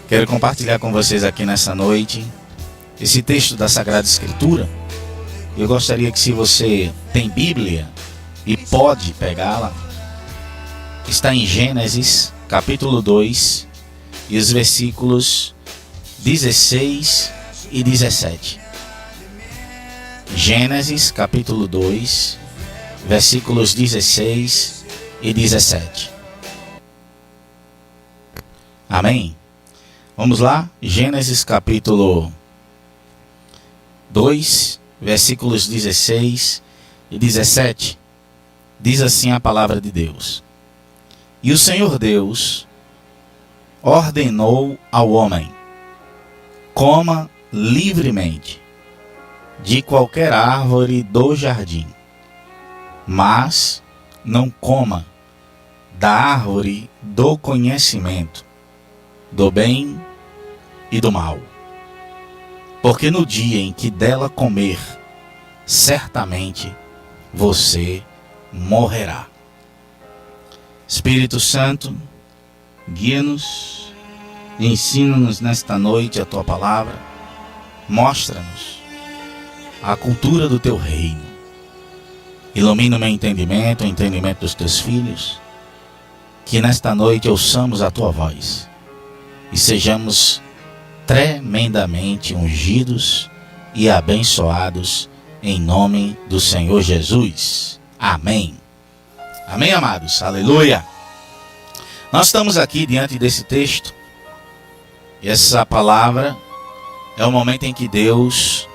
Quero compartilhar com vocês aqui nessa noite esse texto da Sagrada Escritura. Eu gostaria que, se você tem Bíblia e pode pegá-la, está em Gênesis capítulo 2 e os versículos 16 e 17. Gênesis capítulo 2, versículos 16 e 17. Amém? Vamos lá? Gênesis capítulo 2, versículos 16 e 17. Diz assim a palavra de Deus: E o Senhor Deus ordenou ao homem: coma livremente de qualquer árvore do jardim, mas não coma da árvore do conhecimento do bem e do mal, porque no dia em que dela comer, certamente você morrerá. Espírito Santo, guia-nos, ensina-nos nesta noite a tua palavra, mostra-nos a cultura do teu reino, ilumina o meu entendimento, o entendimento dos teus filhos, que nesta noite ouçamos a tua voz e sejamos tremendamente ungidos e abençoados em nome do Senhor Jesus. Amém. Amém, amados. Aleluia. Nós estamos aqui diante desse texto, e essa palavra é o momento em que Deus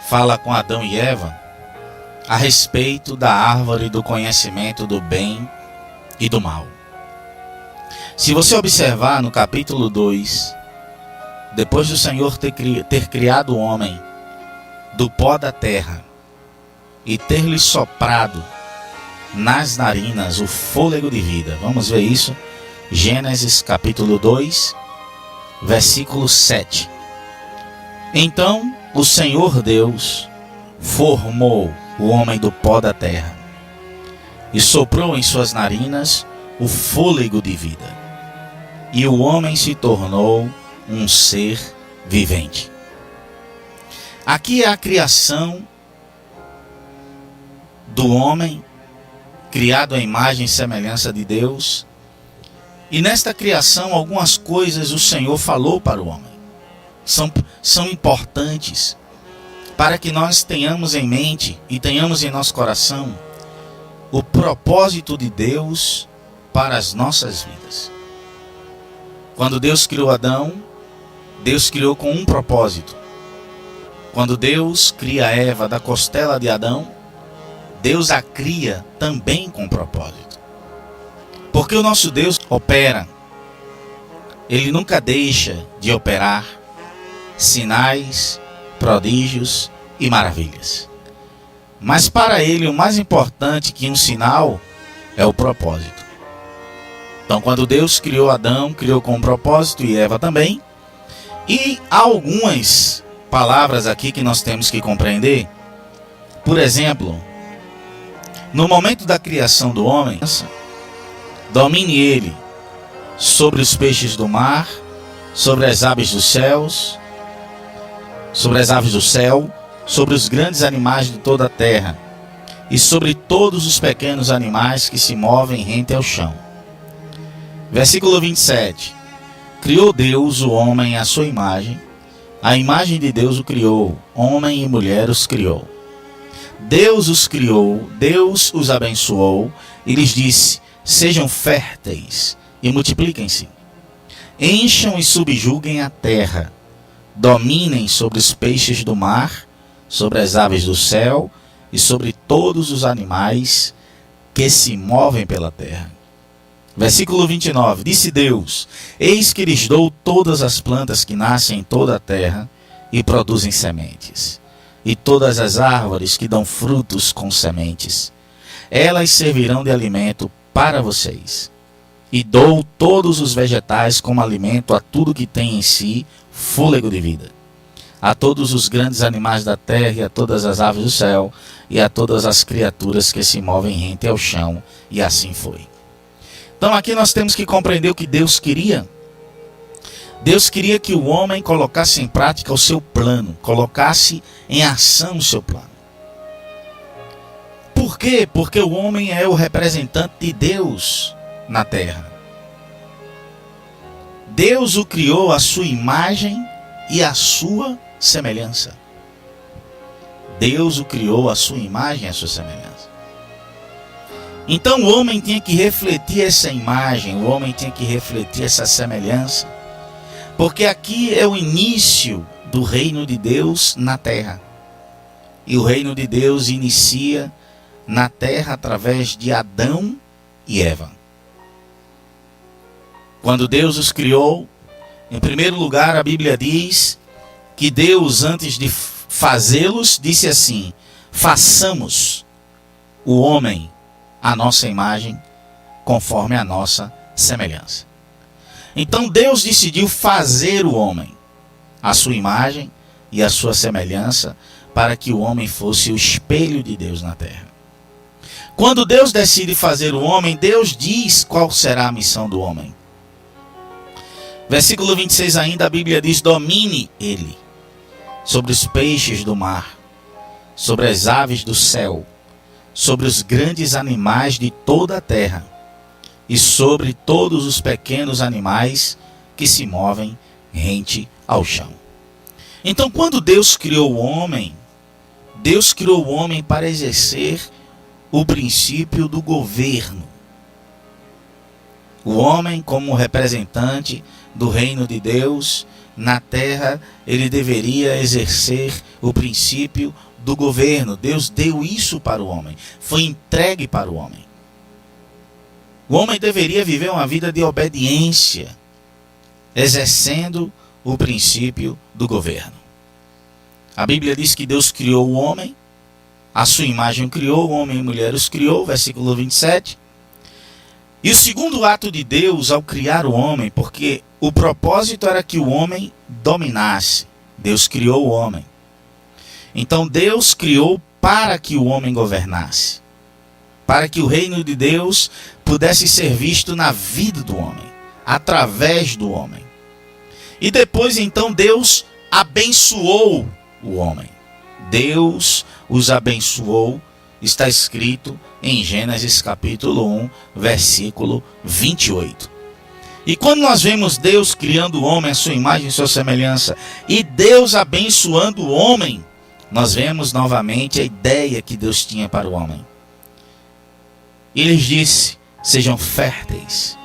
fala com Adão e Eva a respeito da árvore do conhecimento do bem e do mal. Se você observar no capítulo 2, depois do Senhor ter criado o homem do pó da terra e ter-lhe soprado nas narinas o fôlego de vida. Vamos ver isso? Gênesis capítulo 2, versículo 7. Então o Senhor Deus formou o homem do pó da terra e soprou em suas narinas o fôlego de vida, e o homem se tornou um ser vivente. Aqui é a criação do homem, criado à imagem e semelhança de Deus. E nesta criação, algumas coisas o Senhor falou para o homem. São importantes para que nós tenhamos em mente e tenhamos em nosso coração o propósito de Deus para as nossas vidas. Quando Deus criou Adão, Deus criou com um propósito. Quando Deus cria Eva da costela de Adão, Deus a cria também com propósito. Porque o nosso Deus opera. Ele nunca deixa de operar sinais, prodígios e maravilhas. Mas para ele o mais importante que um sinal é o propósito. Então, quando Deus criou Adão, criou com um propósito, e Eva também. E há algumas palavras aqui que nós temos que compreender. Por exemplo, no momento da criação do homem, domine ele sobre os peixes do mar, sobre as aves dos céus, sobre as aves do céu, sobre os grandes animais de toda a terra, e sobre todos os pequenos animais que se movem rente ao chão. Versículo 27. Criou Deus o homem à sua imagem, a imagem de Deus o criou, homem e mulher os criou. Deus os criou, Deus os abençoou e lhes disse: sejam férteis e multipliquem-se, encham e subjuguem a terra, dominem sobre os peixes do mar, sobre as aves do céu e sobre todos os animais que se movem pela terra. Versículo 29. Disse Deus: eis que lhes dou todas as plantas que nascem em toda a terra e produzem sementes, e todas as árvores que dão frutos com sementes. Elas servirão de alimento para vocês. E dou todos os vegetais como alimento a tudo que tem em si fôlego de vida, a todos os grandes animais da terra e a todas as aves do céu e a todas as criaturas que se movem rente ao chão. E assim foi. Então aqui nós temos que compreender o que Deus queria. Deus queria que o homem colocasse em prática o seu plano, colocasse em ação o seu plano. Por quê? Porque o homem é o representante de Deus na terra. Deus o criou à sua imagem e à sua semelhança. Deus o criou à sua imagem e à sua semelhança. Então o homem tinha que refletir essa imagem, o homem tinha que refletir essa semelhança. Porque aqui é o início do reino de Deus na terra. E o reino de Deus inicia na terra através de Adão e Eva. Quando Deus os criou, em primeiro lugar a Bíblia diz que Deus, antes de fazê-los, disse assim: façamos o homem à nossa imagem, conforme a nossa semelhança. Então Deus decidiu fazer o homem à sua imagem e à sua semelhança, para que o homem fosse o espelho de Deus na terra. Quando Deus decide fazer o homem, Deus diz qual será a missão do homem. Versículo 26 ainda, a Bíblia diz: domine ele sobre os peixes do mar, sobre as aves do céu, sobre os grandes animais de toda a terra, e sobre todos os pequenos animais que se movem rente ao chão. Então, quando Deus criou o homem, Deus criou o homem para exercer o princípio do governo. O homem, como representante do reino de Deus na terra, ele deveria exercer o princípio do governo. Deus deu isso para o homem, foi entregue para o homem. O homem deveria viver uma vida de obediência, exercendo o princípio do governo. A Bíblia diz que Deus criou o homem, a sua imagem o criou, o homem e mulher os criou, versículo 27. E o segundo ato de Deus ao criar o homem, porque o propósito era que o homem dominasse. Deus criou o homem. Então Deus criou para que o homem governasse, para que o reino de Deus pudesse ser visto na vida do homem, através do homem. E depois então Deus abençoou o homem. Deus os abençoou, está escrito em Gênesis capítulo 1, versículo 28. E quando nós vemos Deus criando o homem à sua imagem e sua semelhança, e Deus abençoando o homem, nós vemos novamente a ideia que Deus tinha para o homem. Ele lhes disse: sejam férteis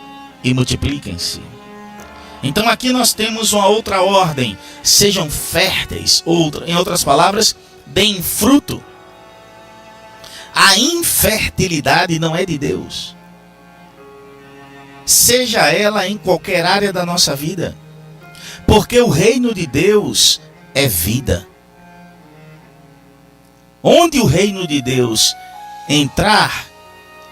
e multipliquem-se. Então aqui nós temos uma outra ordem: sejam férteis, em outras palavras, deem fruto. A infertilidade não é de Deus, seja ela em qualquer área da nossa vida, porque o reino de Deus é vida. Onde o reino de Deus entrar,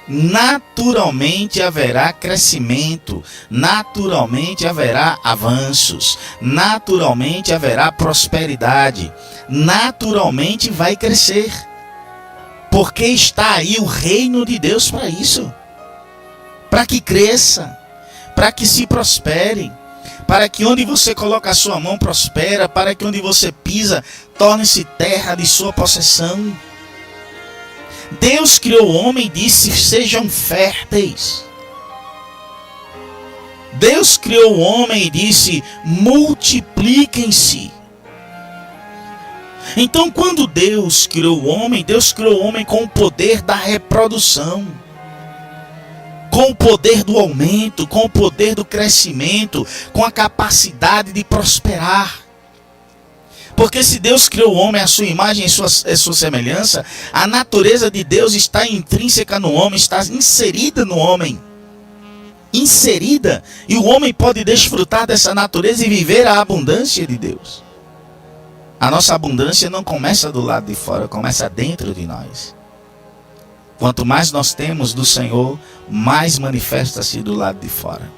naturalmente haverá crescimento, naturalmente haverá avanços, naturalmente haverá prosperidade, naturalmente vai crescer, porque está aí o reino de Deus para isso, para que cresça, para que se prospere, para que onde você coloca a sua mão prospera, para que onde você pisa torne-se terra de sua possessão. Deus criou o homem e disse: sejam férteis. Deus criou o homem e disse: multipliquem-se. Então, quando Deus criou o homem com o poder da reprodução, com o poder do aumento, com o poder do crescimento, com a capacidade de prosperar. Porque se Deus criou o homem à sua imagem e sua semelhança, a natureza de Deus está intrínseca no homem, está inserida no homem. Inserida. E o homem pode desfrutar dessa natureza e viver a abundância de Deus. A nossa abundância não começa do lado de fora, começa dentro de nós. Quanto mais nós temos do Senhor, mais manifesta-se do lado de fora.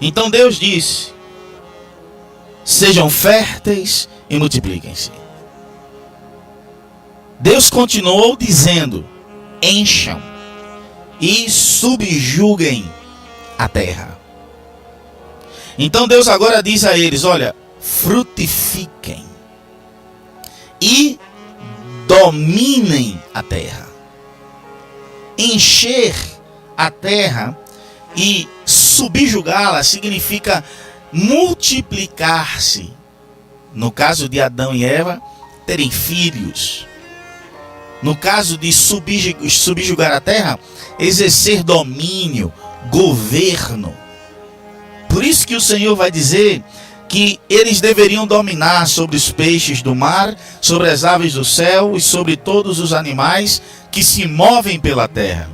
Então Deus disse: sejam férteis e multipliquem-se. Deus continuou dizendo: encham e subjuguem a terra. Então Deus agora diz a eles: olha, frutifiquem e dominem a terra. Encher a terra e subjugá-la significa multiplicar-se. No caso de Adão e Eva, terem filhos. No caso de subjugar a terra, exercer domínio, governo. Por isso que o Senhor vai dizer que eles deveriam dominar sobre os peixes do mar, sobre as aves do céu e sobre todos os animais que se movem pela terra.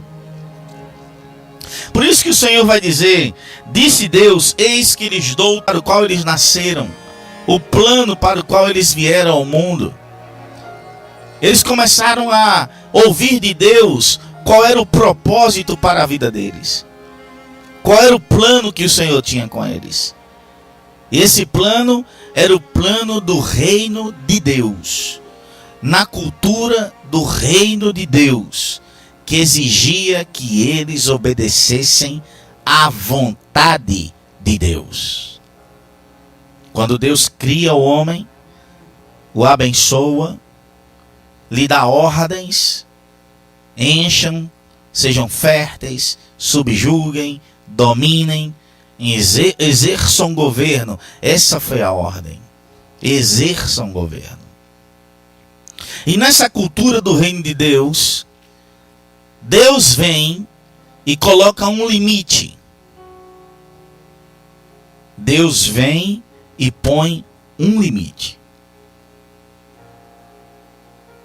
Por isso que o Senhor vai dizer: disse Deus, eis que lhes dou para o qual eles nasceram, o plano para o qual eles vieram ao mundo. Eles começaram a ouvir de Deus qual era o propósito para a vida deles. Qual era o plano que o Senhor tinha com eles. E esse plano era o plano do reino de Deus. Na cultura do reino de Deus, que exigia que eles obedecessem à vontade de Deus. Quando Deus cria o homem, o abençoa, lhe dá ordens: encham, sejam férteis, subjuguem, dominem, exerçam governo. Essa foi a ordem: exerçam governo. E nessa cultura do reino de Deus, Deus vem e coloca um limite. Deus vem e põe um limite,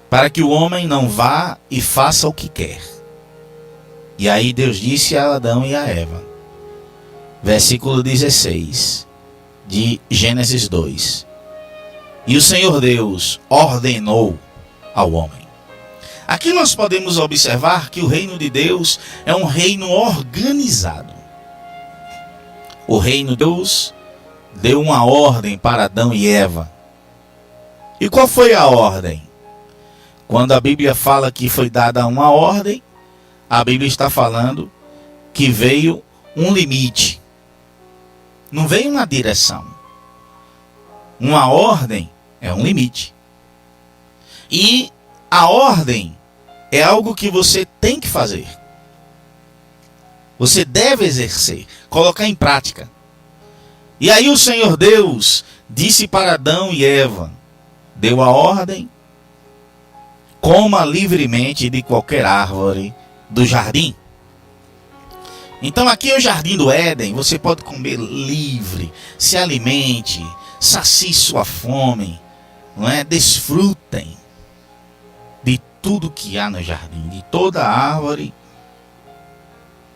para que o homem não vá e faça o que quer. E aí Deus disse a Adão e a Eva, versículo 16 de Gênesis 2: e o Senhor Deus ordenou ao homem. Aqui nós podemos observar que o reino de Deus é um reino organizado. O reino de Deus deu uma ordem para Adão e Eva. E qual foi a ordem? Quando a Bíblia fala que foi dada uma ordem, a Bíblia está falando que veio um limite. Não veio uma direção. Uma ordem é um limite. E a ordem é algo que você tem que fazer. Você deve exercer, colocar em prática. E aí o Senhor Deus disse para Adão e Eva, deu a ordem: coma livremente de qualquer árvore do jardim. Então aqui é o jardim do Éden, você pode comer livre, se alimente, sacie sua fome, não é? Desfrutem de tudo que há no jardim, de toda árvore,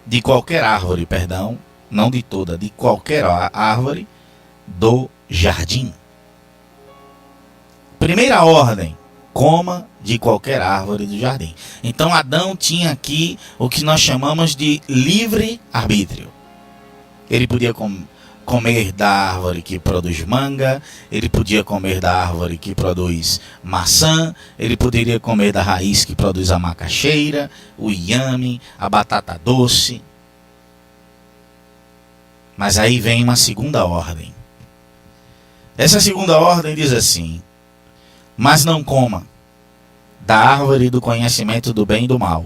de qualquer árvore, perdão, não de toda, de qualquer árvore do jardim. Primeira ordem: coma de qualquer árvore do jardim. Então Adão tinha aqui o que nós chamamos de livre arbítrio. Ele podia comer da árvore que produz manga, ele podia comer da árvore que produz maçã, ele poderia comer da raiz que produz a macaxeira, o inhame, a batata doce. Mas aí vem uma segunda ordem. Essa segunda ordem diz assim: mas não coma da árvore do conhecimento do bem e do mal,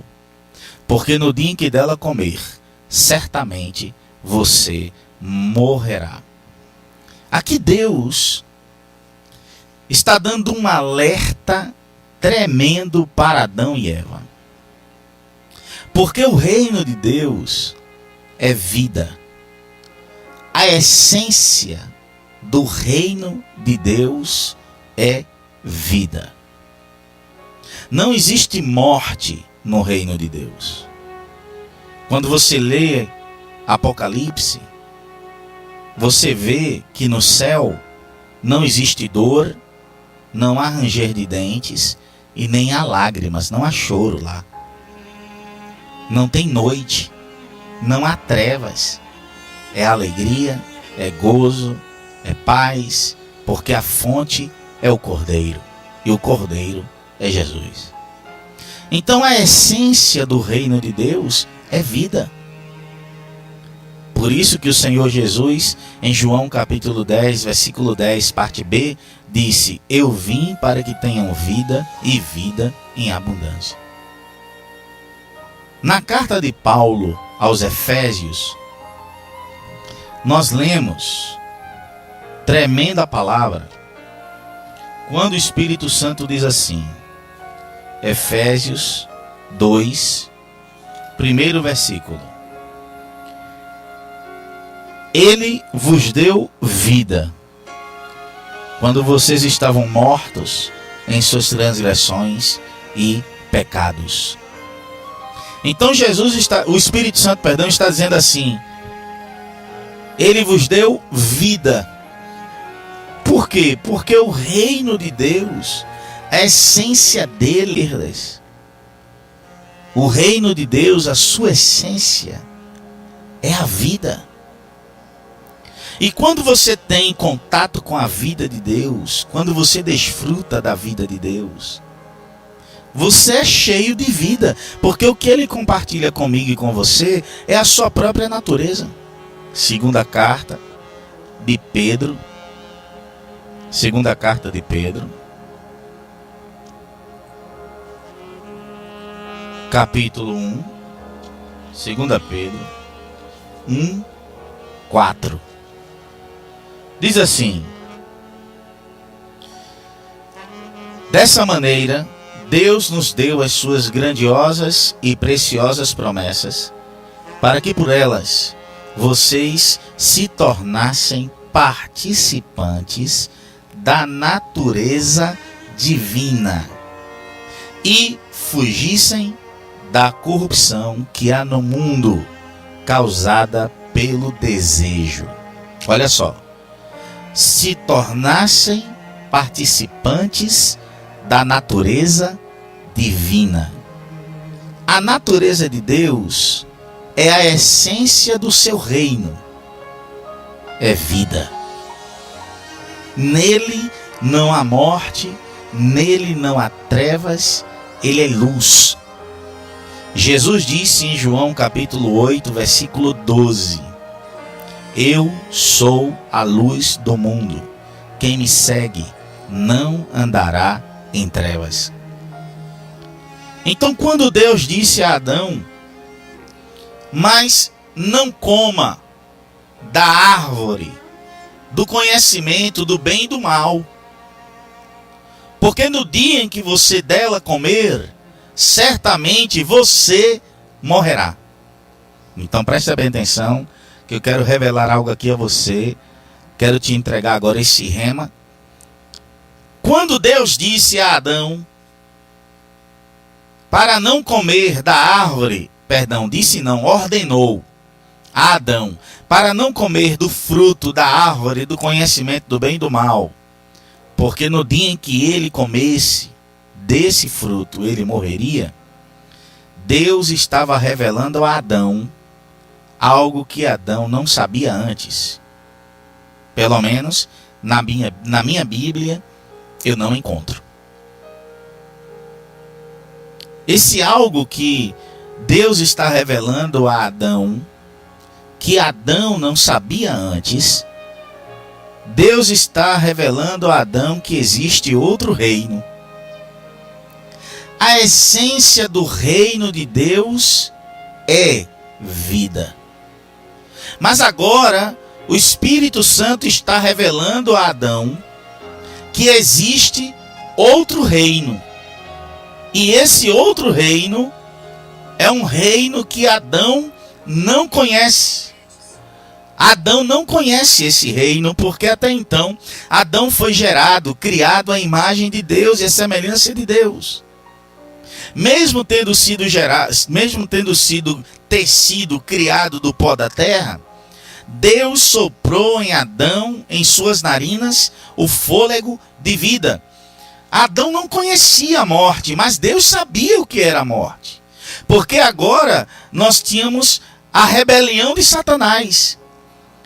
porque no dia em que dela comer, certamente você morrerá. Aqui Deus está dando um alerta tremendo para Adão e Eva. Porque o reino de Deus é vida. A essência do reino de Deus é vida. Não existe morte no reino de Deus. Quando você lê Apocalipse, você vê que no céu não existe dor, não há ranger de dentes e nem há lágrimas, não há choro lá. Não tem noite, não há trevas. É alegria, é gozo, é paz, porque a fonte é o Cordeiro e o Cordeiro é Jesus. Então a essência do reino de Deus é vida. Por isso que o Senhor Jesus, em João capítulo 10, versículo 10, parte B, disse: eu vim para que tenham vida e vida em abundância. Na carta de Paulo aos Efésios, nós lemos tremenda palavra, quando o Espírito Santo diz assim, Efésios 2, primeiro versículo: ele vos deu vida, quando vocês estavam mortos em suas transgressões e pecados. Então o Espírito Santo, está dizendo assim: ele vos deu vida. Por quê? Porque o reino de Deus, a essência dele, o reino de Deus, a sua essência é a vida. E quando você tem contato com a vida de Deus, quando você desfruta da vida de Deus, você é cheio de vida, porque o que ele compartilha comigo e com você é a sua própria natureza. Segunda carta de Pedro, capítulo 1, 2 Pedro 1, 4. Diz assim: dessa maneira, Deus nos deu as suas grandiosas e preciosas promessas, para que por elas vocês se tornassem participantes da natureza divina e fugissem da corrupção que há no mundo, causada pelo desejo. Olha só. Se tornassem participantes da natureza divina. A natureza de Deus é a essência do seu reino. É vida. Nele não há morte, nele não há trevas, ele é luz. Jesus disse em João capítulo 8, versículo 12: eu sou a luz do mundo. Quem me segue não andará em trevas. Então, quando Deus disse a Adão: mas não coma da árvore do conhecimento do bem e do mal, porque no dia em que você dela comer, certamente você morrerá. Então preste bem atenção, que eu quero revelar algo aqui a você. Quero te entregar agora esse rema. Quando Deus disse a Adão para não comer da árvore, ordenou a Adão para não comer do fruto da árvore do conhecimento do bem e do mal, porque no dia em que ele comesse desse fruto, ele morreria. Deus estava revelando a Adão algo que Adão não sabia antes. Pelo menos na minha Bíblia eu não encontro. Esse algo que Deus está revelando a Adão, que Adão não sabia antes, Deus está revelando a Adão que existe outro reino. A essência do reino de Deus é vida. Mas agora o Espírito Santo está revelando a Adão que existe outro reino. E esse outro reino é um reino que Adão não conhece. Adão não conhece esse reino, porque até então Adão foi gerado, criado à imagem de Deus e à semelhança de Deus. Mesmo tendo sido tecido, criado do pó da terra, Deus soprou em Adão, em suas narinas, o fôlego de vida. Adão não conhecia a morte, mas Deus sabia o que era a morte. Porque agora nós tínhamos a rebelião de Satanás.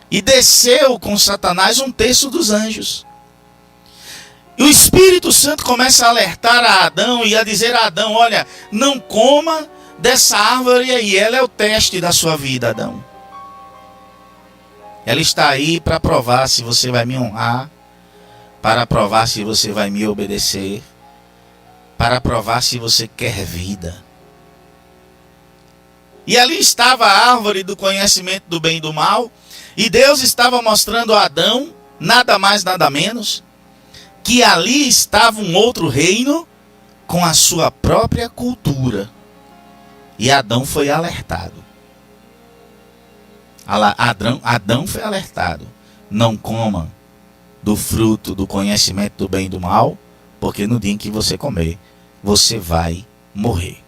E desceu com Satanás 1/3 dos anjos. E o Espírito Santo começa a alertar a Adão e a dizer a Adão: olha, não coma dessa árvore aí, ela é o teste da sua vida, Adão. Ela está aí para provar se você vai me honrar, para provar se você vai me obedecer, para provar se você quer vida. E ali estava a árvore do conhecimento do bem e do mal, e Deus estava mostrando a Adão, nada mais nada menos, que ali estava um outro reino com a sua própria cultura. E Adão foi alertado. Adão foi alertado. Não coma do fruto do conhecimento do bem e do mal, porque no dia em que você comer, você vai morrer.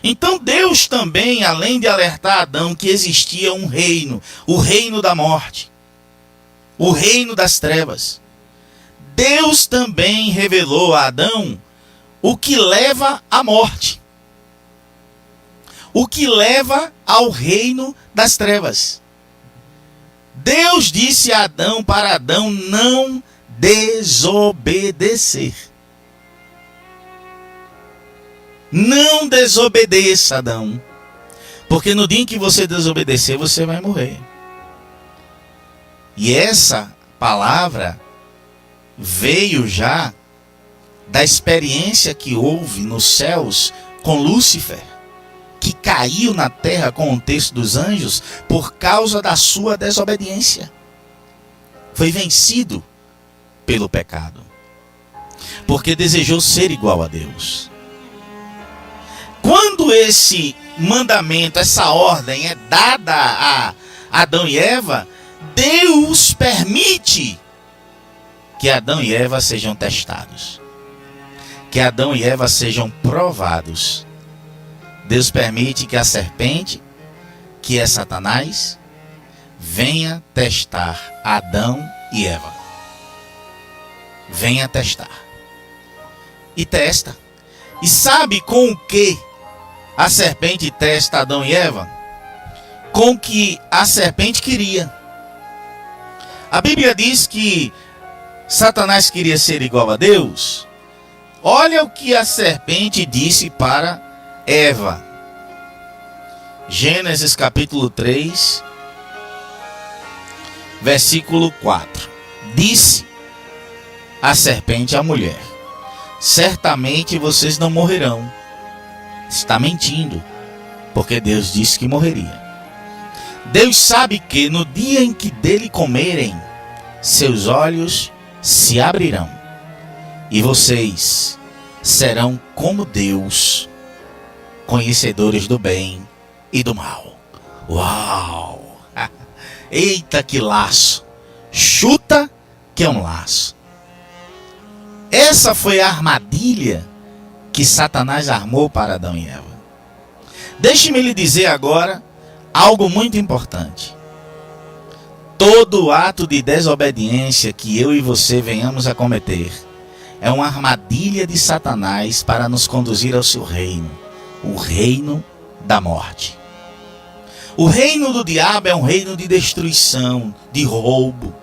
Então Deus também, além de alertar Adão que existia um reino, o reino da morte, o reino das trevas, Deus também revelou a Adão o que leva à morte, o que leva ao reino das trevas. Deus disse a Adão para Adão não desobedecer. Não desobedeça, Adão, porque no dia em que você desobedecer, você vai morrer. E essa palavra veio já da experiência que houve nos céus com Lúcifer, que caiu na terra com o texto dos anjos por causa da sua desobediência. Foi vencido pelo pecado, porque desejou ser igual a Deus. Quando esse mandamento, essa ordem é dada a Adão e Eva, Deus permite que Adão e Eva sejam testados, que Adão e Eva sejam provados. Deus permite que a serpente, que é Satanás, venha testar Adão e Eva. Venha testar. E testa. E sabe com o que a serpente testa Adão e Eva? Com o que a serpente queria. A Bíblia diz que Satanás queria ser igual a Deus. Olha o que a serpente disse para Eva. Gênesis capítulo 3, versículo 4. Disse a serpente à mulher: certamente vocês não morrerão. Está mentindo, porque Deus disse que morreria. Deus sabe que no dia em que dele comerem, seus olhos se abrirão e vocês serão como Deus, conhecedores do bem e do mal. Uau! Eita, que laço! Chuta que é um laço. Essa foi a armadilha que Satanás armou para Adão e Eva. Deixe-me lhe dizer agora algo muito importante. Todo ato de desobediência que eu e você venhamos a cometer é uma armadilha de Satanás para nos conduzir ao seu reino, o reino da morte. O reino do diabo é um reino de destruição, de roubo.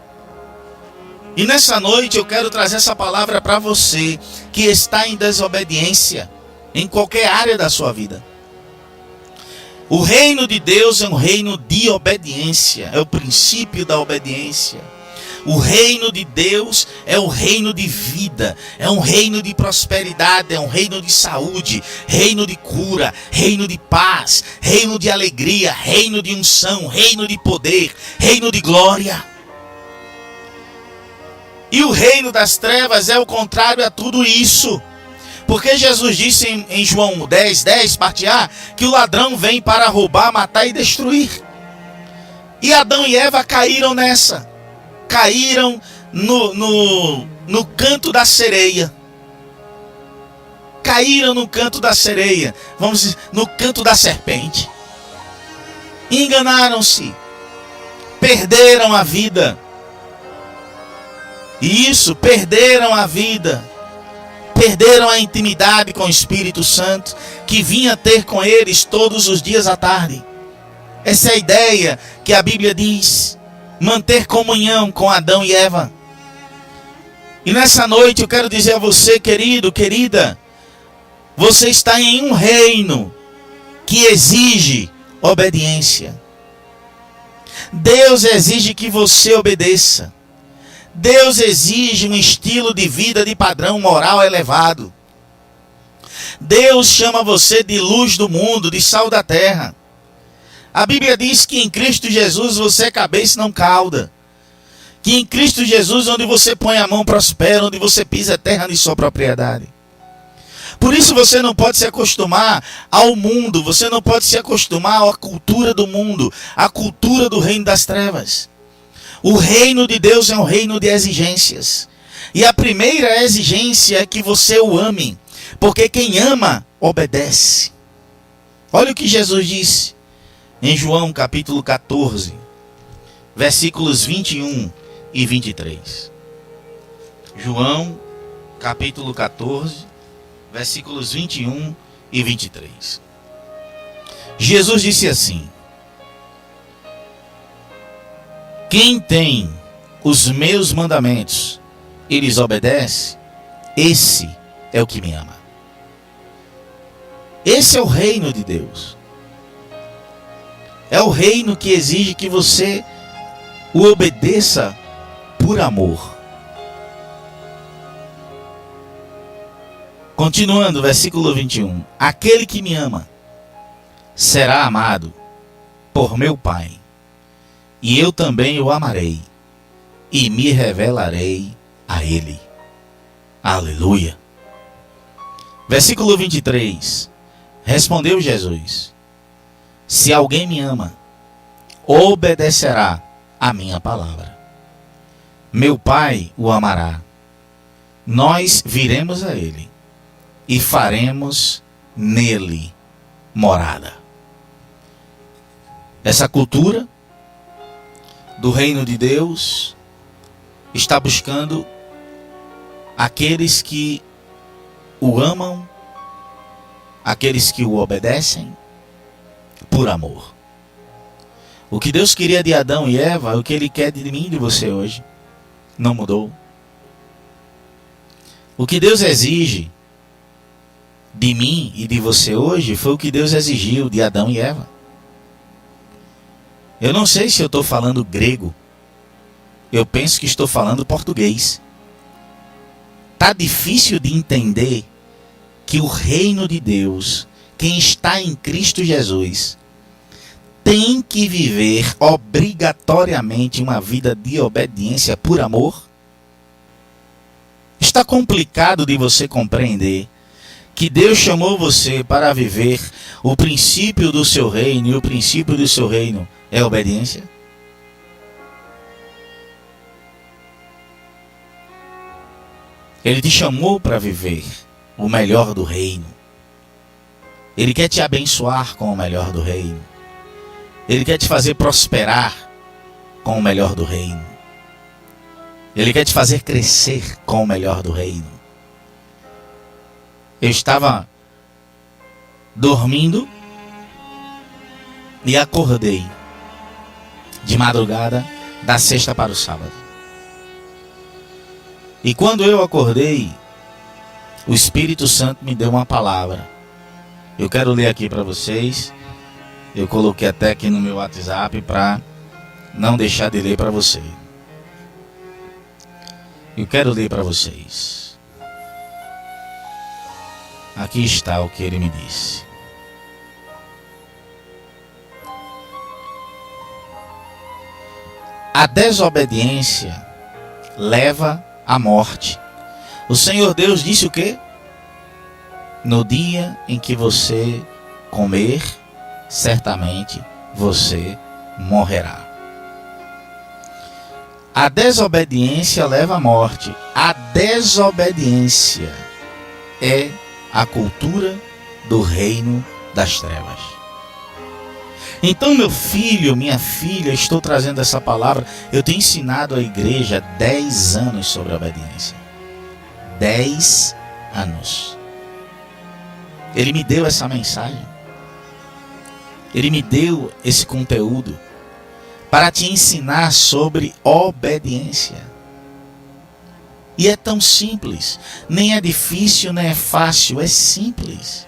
E nessa noite eu quero trazer essa palavra para você que está em desobediência em qualquer área da sua vida. O reino de Deus é um reino de obediência, é o princípio da obediência. O reino de Deus é um reino de vida, é um reino de prosperidade, é um reino de saúde, reino de cura, reino de paz, reino de alegria, reino de unção, reino de poder, reino de glória. E o reino das trevas é o contrário a tudo isso. Porque Jesus disse em João 10, parte A, que o ladrão vem para roubar, matar e destruir. E Adão e Eva caíram nessa. Caíram no canto da sereia. Caíram no canto da sereia. Vamos dizer, no canto da serpente. Enganaram-se. Perderam a vida. Isso, perderam a vida. Perderam a intimidade com o Espírito Santo, que vinha ter com eles todos os dias à tarde. Essa é a ideia que a Bíblia diz. Manter comunhão com Adão e Eva. E nessa noite eu quero dizer a você, querido, querida, você está em um reino que exige obediência. Deus exige que você obedeça. Deus exige um estilo de vida de padrão moral elevado. Deus chama você de luz do mundo, de sal da terra. A Bíblia diz que em Cristo Jesus você é cabeça e não cauda. Que em Cristo Jesus, onde você põe a mão, prospera, onde você pisa é terra de sua propriedade. Por isso você não pode se acostumar ao mundo, você não pode se acostumar à cultura do mundo, à cultura do reino das trevas. O reino de Deus é um reino de exigências. E a primeira exigência é que você o ame, porque quem ama, obedece. Olha o que Jesus disse em João capítulo 14, versículos 21 e 23. João capítulo 14, versículos 21 e 23. Jesus disse assim: quem tem os meus mandamentos e lhes obedece, esse é o que me ama. Esse é o reino de Deus. É o reino que exige que você o obedeça por amor. Continuando, versículo 21. Aquele que me ama será amado por meu Pai, e eu também o amarei e me revelarei a ele. Aleluia. Versículo 23. Respondeu Jesus: se alguém me ama, obedecerá a minha palavra. Meu Pai o amará. Nós viremos a ele e faremos nele morada. Essa cultura do reino de Deus está buscando aqueles que o amam, aqueles que o obedecem por amor. O que Deus queria de Adão e Eva, o que Ele quer de mim e de você hoje, não mudou. O que Deus exige de mim e de você hoje foi o que Deus exigiu de Adão e Eva. Eu não sei se eu estou falando grego. Eu penso que estou falando português. Tá difícil de entender que o reino de Deus, quem está em Cristo Jesus, tem que viver obrigatoriamente uma vida de obediência por amor? Está complicado de você compreender que Deus chamou você para viver o princípio do seu reino, e o princípio do seu reino é obediência? Ele te chamou para viver o melhor do reino. Ele quer te abençoar com o melhor do reino. Ele quer te fazer prosperar com o melhor do reino. Ele quer te fazer crescer com o melhor do reino. Eu estava dormindo e acordei de madrugada da sexta para o sábado. E quando eu acordei, o Espírito Santo me deu uma palavra. Eu quero ler aqui para vocês. Eu coloquei até aqui no meu WhatsApp para não deixar de ler para você. Eu quero ler para vocês. Aqui está o que ele me disse. A desobediência leva à morte. O Senhor Deus disse o quê? No dia em que você comer, certamente você morrerá. A desobediência leva à morte. A desobediência é a cultura do reino das trevas. Então, meu filho, minha filha, estou trazendo essa palavra. Eu tenho ensinado a igreja 10 anos sobre a obediência. 10 anos. Ele me deu essa mensagem. Ele me deu esse conteúdo para te ensinar sobre obediência. E é tão simples. Nem é difícil, nem é fácil. É simples.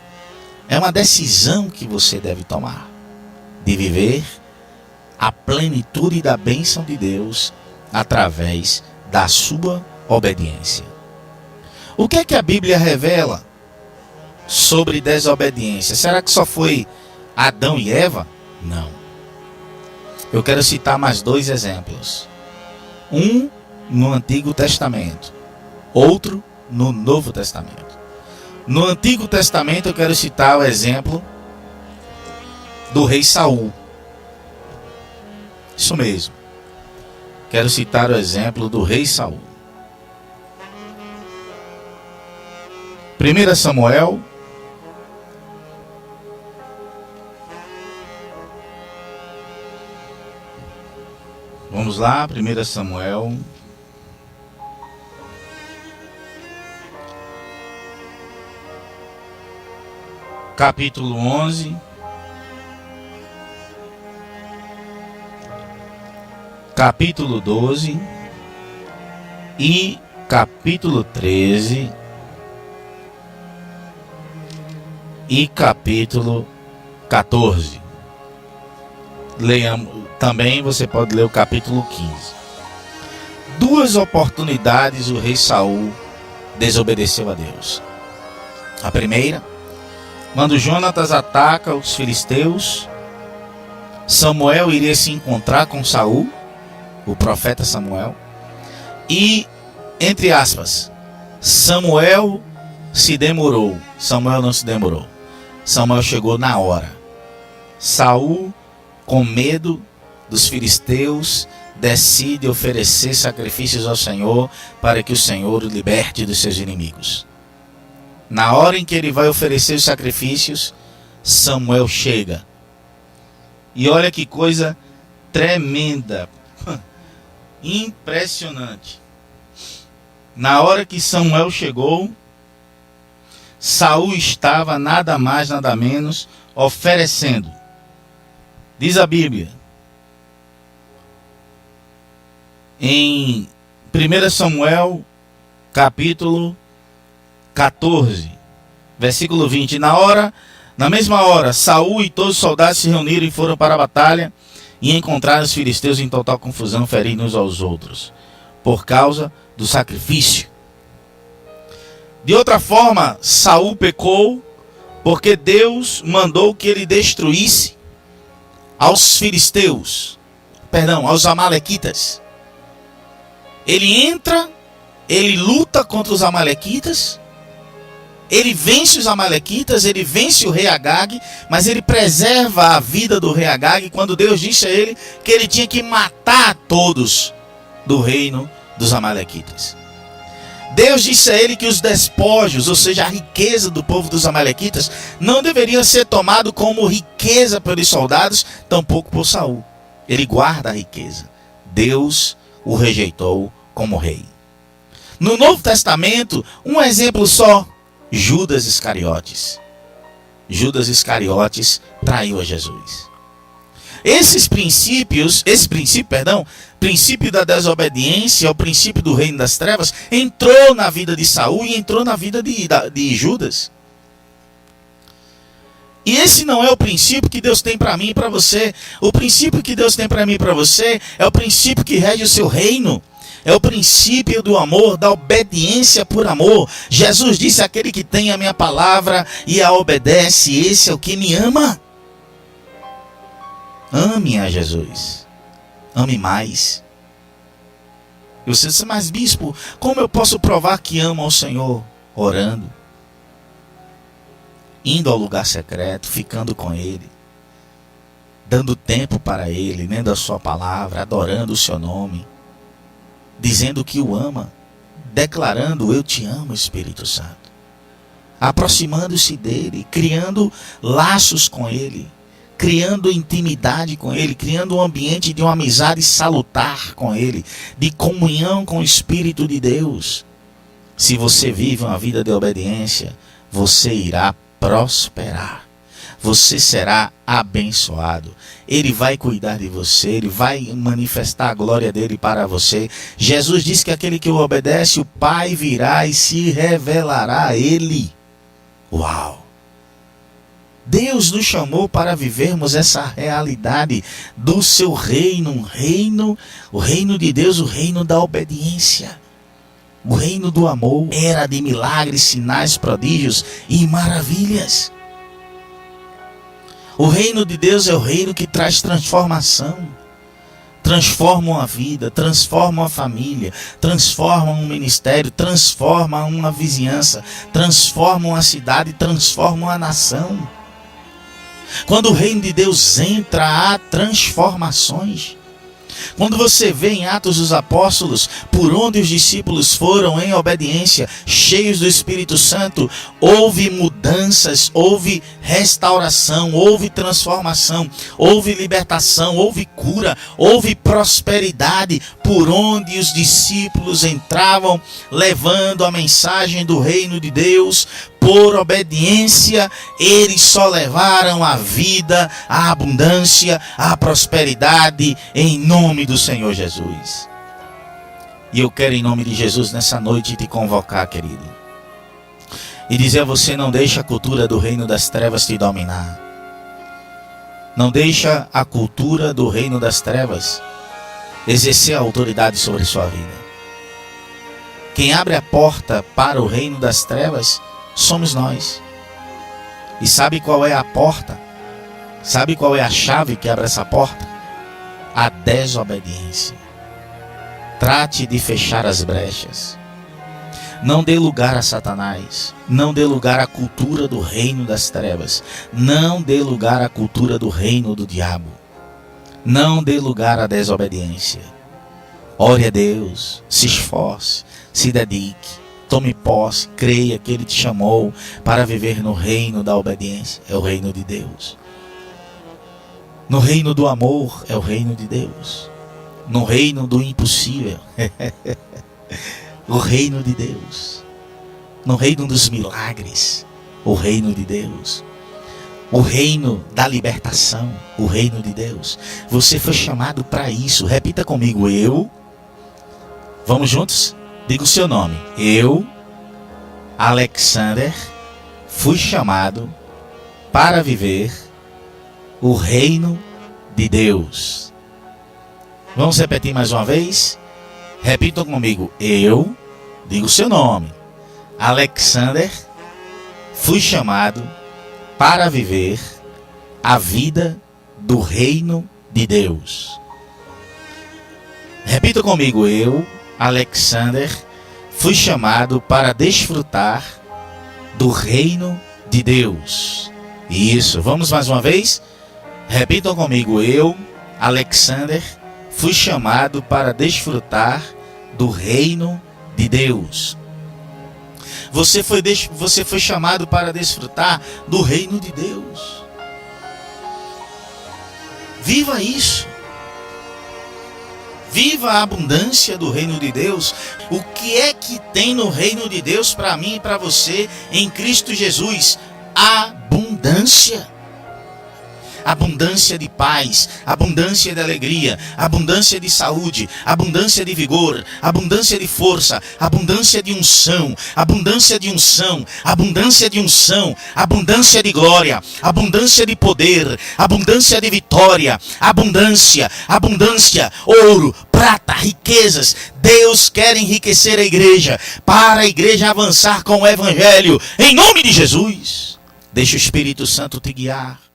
É uma decisão que você deve tomar de viver a plenitude da bênção de Deus através da sua obediência. O que é que a Bíblia revela sobre desobediência? Será que só foi Adão e Eva? Não. Eu quero citar mais 2 exemplos. Um no Antigo Testamento, outro no Novo Testamento. No Antigo Testamento eu quero citar o exemplo do rei Saul. Isso mesmo. Quero citar o exemplo do rei Saul. 1 Samuel, vamos lá, 1 Samuel, capítulo 11, capítulo 12 e capítulo 13 e capítulo 14. Leiamos, também você pode ler o capítulo 15. 2 oportunidades o rei Saul desobedeceu a Deus. A primeira, quando Jonatas ataca os filisteus, Samuel iria se encontrar com Saul, o profeta Samuel, e, entre aspas, Samuel se demorou. Samuel não se demorou. Samuel chegou na hora. Saul, com medo dos filisteus, decide oferecer sacrifícios ao Senhor para que o Senhor o liberte dos seus inimigos. Na hora em que ele vai oferecer os sacrifícios, Samuel chega. E olha que coisa tremenda, impressionante. Na hora que Samuel chegou, Saul estava nada mais, nada menos oferecendo. Diz a Bíblia, em 1 Samuel, capítulo 14, versículo 20. Na mesma hora, Saul e todos os soldados se reuniram e foram para a batalha e encontraram os filisteus em total confusão, ferindo uns aos outros, por causa do sacrifício. De outra forma, Saul pecou, porque Deus mandou que ele destruísse aos amalequitas. Ele entra, ele luta contra os amalequitas, ele vence os amalequitas, ele vence o rei Agag, mas ele preserva a vida do rei Agag quando Deus disse a ele que ele tinha que matar todos do reino dos amalequitas. Deus disse a ele que os despojos, ou seja, a riqueza do povo dos amalequitas, não deveriam ser tomado como riqueza pelos soldados, tampouco por Saul. Ele guarda a riqueza. Deus o rejeitou como rei. No Novo Testamento, um exemplo só, Judas Iscariotes. Judas Iscariotes traiu a Jesus. Esse princípio da desobediência, o princípio do reino das trevas, entrou na vida de Saul e entrou na vida de Judas. E esse não é o princípio que Deus tem para mim e para você. O princípio que Deus tem para mim e para você é o princípio que rege o seu reino. É o princípio do amor, da obediência por amor. Jesus disse: aquele que tem a minha palavra e a obedece, esse é o que me ama. Ame a Jesus. Ame mais. E você diz: mas bispo, como eu posso provar que amo ao Senhor? Orando, indo ao lugar secreto, ficando com Ele, dando tempo para Ele, lendo a sua palavra, adorando o seu nome, dizendo que o ama, declarando: eu te amo, Espírito Santo, aproximando-se dele, criando laços com Ele, criando intimidade com Ele, criando um ambiente de uma amizade salutar com Ele, de comunhão com o Espírito de Deus. Se você vive uma vida de obediência, você irá prosperar. Você será abençoado. Ele vai cuidar de você, Ele vai manifestar a glória dele para você. Jesus disse que aquele que o obedece, o Pai virá e se revelará a ele. Uau! Deus nos chamou para vivermos essa realidade do seu reino, o reino de Deus, o reino da obediência, o reino do amor, era de milagres, sinais, prodígios e maravilhas. O reino de Deus é o reino que traz transformação, transforma uma vida, transforma uma família, transforma um ministério, transforma uma vizinhança, transforma uma cidade, transforma uma nação. Quando o reino de Deus entra, há transformações. Quando você vê em Atos dos Apóstolos, por onde os discípulos foram em obediência, cheios do Espírito Santo, houve mudanças, houve restauração, houve transformação, houve libertação, houve cura, houve prosperidade, por onde os discípulos entravam levando a mensagem do reino de Deus. Por obediência, eles só levaram a vida, a abundância, a prosperidade, em nome do Senhor Jesus. E eu quero, em nome de Jesus, nessa noite te convocar, querido, e dizer a você: não deixa a cultura do reino das trevas te dominar. Não deixa a cultura do reino das trevas exercer a autoridade sobre sua vida. Quem abre a porta para o reino das trevas somos nós. E sabe qual é a porta? Sabe qual é a chave que abre essa porta? A desobediência. Trate de fechar as brechas. Não dê lugar a Satanás. Não dê lugar à cultura do reino das trevas. Não dê lugar à cultura do reino do diabo. Não dê lugar à desobediência. Ore a Deus, se esforce, se dedique. Tome posse, creia que Ele te chamou para viver no reino da obediência, é o reino de Deus. No reino do amor, é o reino de Deus. No reino do impossível, o reino de Deus. No reino dos milagres, o reino de Deus. O reino da libertação, o reino de Deus. Você foi chamado para isso. Repita comigo: eu. Vamos juntos? Diga o seu nome. Eu, Alexander, fui chamado para viver o reino de Deus. Vamos repetir mais uma vez? Repitam comigo. Eu, diga o seu nome. Alexander, fui chamado para viver a vida do reino de Deus. Repita comigo. Eu, Alexander, fui chamado para desfrutar do reino de Deus. Isso, vamos mais uma vez? Repitam comigo. Eu, Alexander, fui chamado para desfrutar do reino de Deus. Você foi chamado para desfrutar do reino de Deus. Viva isso. Viva a abundância do reino de Deus. O que é que tem no reino de Deus para mim e para você em Cristo Jesus? Abundância. Abundância de paz, abundância de alegria, abundância de saúde, abundância de vigor, abundância de força, abundância de unção, abundância de unção, abundância de unção, abundância de glória, abundância de poder, abundância de vitória, abundância, ouro, prata, riquezas. Deus quer enriquecer a igreja, para a igreja avançar com o evangelho, em nome de Jesus. Deixa o Espírito Santo te guiar.